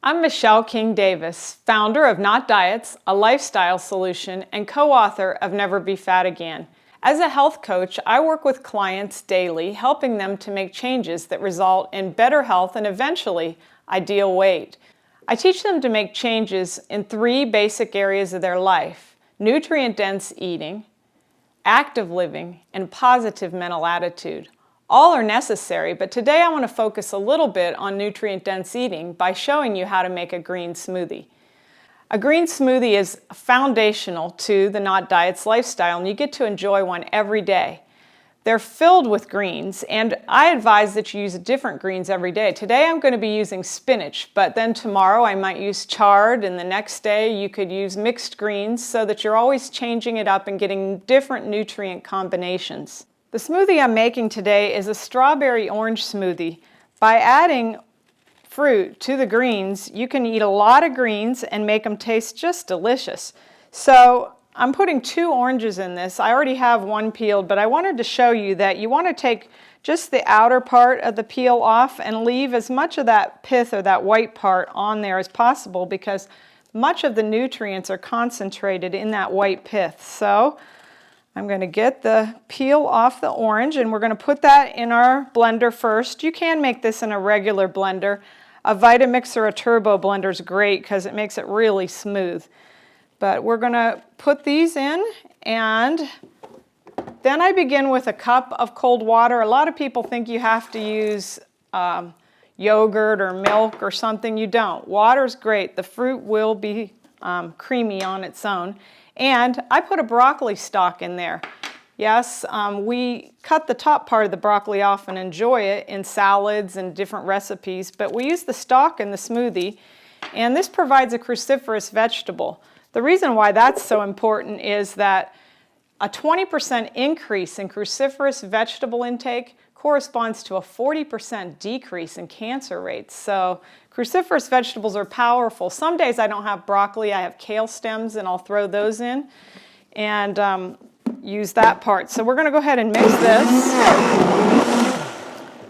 I'm Michelle King Davis, founder of Not Diets, a lifestyle solution, and co-author of Never Be Fat Again. As a health coach, I work with clients daily, helping them to make changes that result in better health and eventually ideal weight. I teach them to make changes in 3 basic areas of their life: nutrient-dense eating, active living, and positive mental attitude. All are necessary, but today I want to focus a little bit on nutrient-dense eating by showing you how to make a green smoothie. A green smoothie is foundational to the Not Diets lifestyle, and you get to enjoy one every day. They're filled with greens, and I advise that you use different greens every day. Today I'm going to be using spinach, but then tomorrow I might use chard, and the next day you could use mixed greens so that you're always changing it up and getting different nutrient combinations. The smoothie I'm making today is a strawberry orange smoothie. By adding fruit to the greens, you can eat a lot of greens and make them taste just delicious. So I'm putting 2 oranges in this. I already have one peeled, but I wanted to show you that you want to take just the outer part of the peel off and leave as much of that pith or that white part on there as possible, because much of the nutrients are concentrated in that white pith. So I'm going to get the peel off the orange, and we're going to put that in our blender first. You can make this in a regular blender. A Vitamix or a turbo blender is great because it makes it really smooth. But we're going to put these in, and then I begin with a cup of cold water. A lot of people think you have to use yogurt or milk or something. You don't. Water's great. The fruit will be creamy on its own. And I put a broccoli stalk in there. Yes, we cut the top part of the broccoli off and enjoy it in salads and different recipes, but we use the stalk in the smoothie, and this provides a cruciferous vegetable. The reason why that's so important is that a 20% increase in cruciferous vegetable intake corresponds to a 40% decrease in cancer rates. So cruciferous vegetables are powerful. Some days I don't have broccoli, I have kale stems, and I'll throw those in and use that part. So we're going to go ahead and mix this.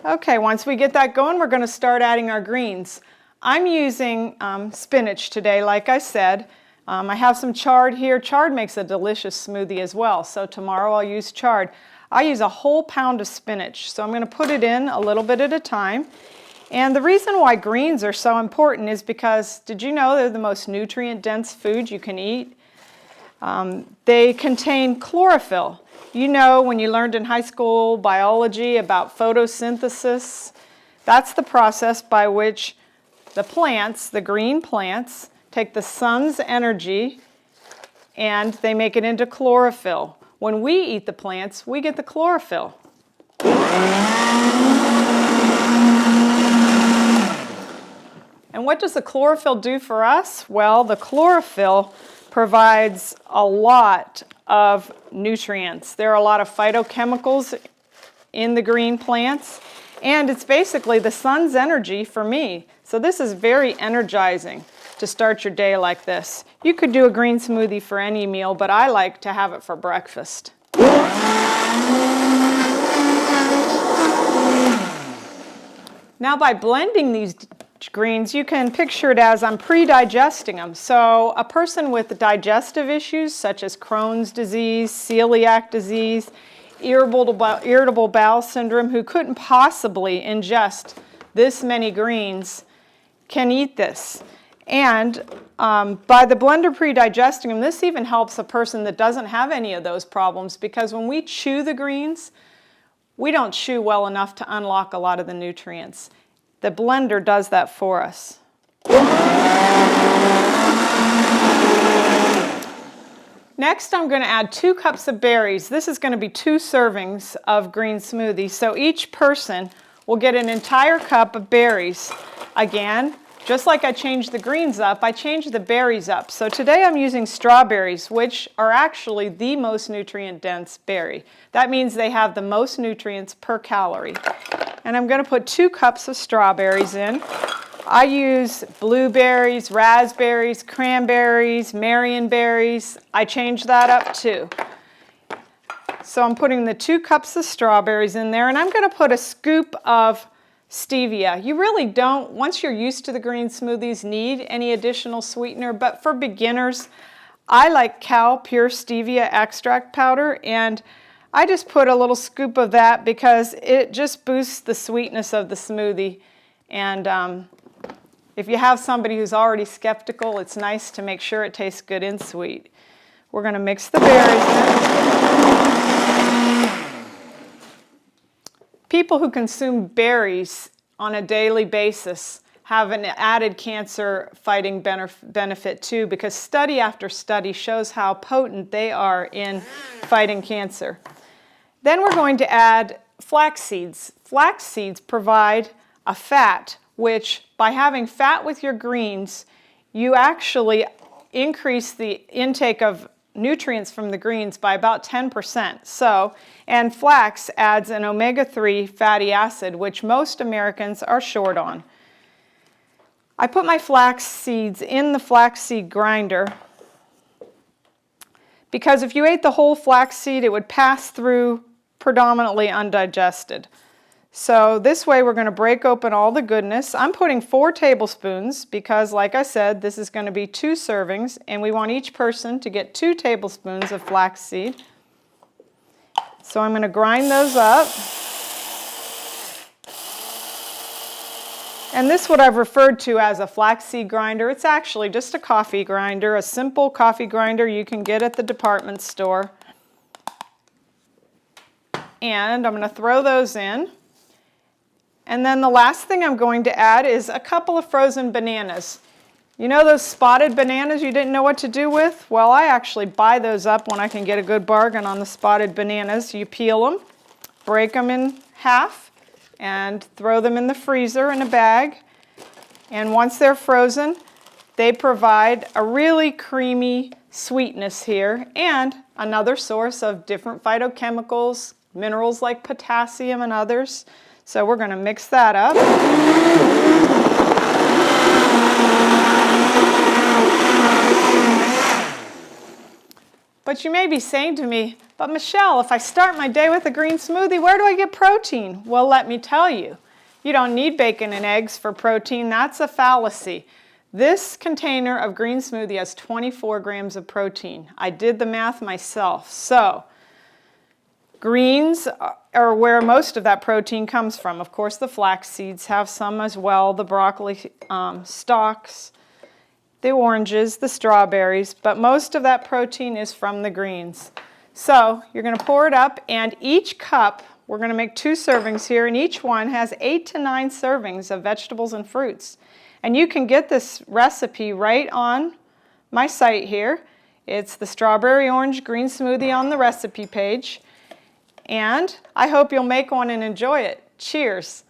Okay, once we get that going, we're going to start adding our greens. I'm using spinach today, like I said. I have some chard here. Chard makes a delicious smoothie as well, so tomorrow I'll use chard. I use a whole pound of spinach, so I'm going to put it in a little bit at a time. And the reason why greens are so important is because, did you know they're the most nutrient-dense food you can eat? They contain chlorophyll. You know, when you learned in high school biology about photosynthesis, that's the process by which the plants, the green plants, take the sun's energy and they make it into chlorophyll. When we eat the plants, we get the chlorophyll. And what does the chlorophyll do for us? Well, the chlorophyll provides a lot of nutrients. There are a lot of phytochemicals in the green plants, and it's basically the sun's energy for me. So this is very energizing to start your day like this. You could do a green smoothie for any meal, but I like to have it for breakfast. Now, by blending these greens, you can picture it as I'm pre-digesting them. So a person with digestive issues such as Crohn's disease, celiac disease, irritable bowel syndrome, who couldn't possibly ingest this many greens, can eat this. And by the blender pre-digesting them, this even helps a person that doesn't have any of those problems, because when we chew the greens, we don't chew well enough to unlock a lot of the nutrients. The blender does that for us. Next, I'm going to add 2 cups of berries. This is going to be 2 servings of green smoothie. So each person will get an entire cup of berries. Again, just like I changed the greens up, I changed the berries up. So today I'm using strawberries, which are actually the most nutrient-dense berry. That means they have the most nutrients per calorie. And I'm going to put 2 cups of strawberries in. I use blueberries, raspberries, cranberries, marionberries. I changed that up too. So I'm putting the 2 cups of strawberries in there, and I'm going to put a scoop of stevia. You really don't, once you're used to the green smoothies, need any additional sweetener, but for beginners, I like Cow Pure Stevia Extract Powder, and I just put a little scoop of that because it just boosts the sweetness of the smoothie. And if you have somebody who's already skeptical, it's nice to make sure it tastes good and sweet. We're going to mix the berries in. People who consume berries on a daily basis have an added cancer-fighting benefit too, because study after study shows how potent they are in fighting cancer. Then we're going to add flax seeds. Flax seeds provide a fat, which by having fat with your greens, you actually increase the intake of nutrients from the greens by about 10%. So, and flax adds an omega-3 fatty acid, which most Americans are short on. I put my flax seeds in the flaxseed grinder because if you ate the whole flax seed, it would pass through predominantly undigested. So this way we're going to break open all the goodness. I'm putting 4 tablespoons because, like I said, this is going to be 2 servings, and we want each person to get 2 tablespoons of flaxseed. So I'm going to grind those up. And this is what I've referred to as a flaxseed grinder. It's actually just a coffee grinder, a simple coffee grinder you can get at the department store. And I'm going to throw those in. And then the last thing I'm going to add is a couple of frozen bananas. You know those spotted bananas you didn't know what to do with? Well, I actually buy those up when I can get a good bargain on the spotted bananas. You peel them, break them in half, and throw them in the freezer in a bag. And once they're frozen, they provide a really creamy sweetness here and another source of different phytochemicals, minerals like potassium and others. So we're going to mix that up. But you may be saying to me, but Michelle, if I start my day with a green smoothie, where do I get protein? Well, let me tell you, you don't need bacon and eggs for protein. That's a fallacy. This container of green smoothie has 24 grams of protein. I did the math myself. So greens are where most of that protein comes from. Of course, the flax seeds have some as well, the broccoli stalks, the oranges, the strawberries, but most of that protein is from the greens. So you're going to pour it up, and each cup, we're going to make 2 servings here, and each one has 8 to 9 servings of vegetables and fruits. And you can get this recipe right on my site here. It's the Strawberry Orange Green Smoothie on the recipe page. And I hope you'll make one and enjoy it. Cheers!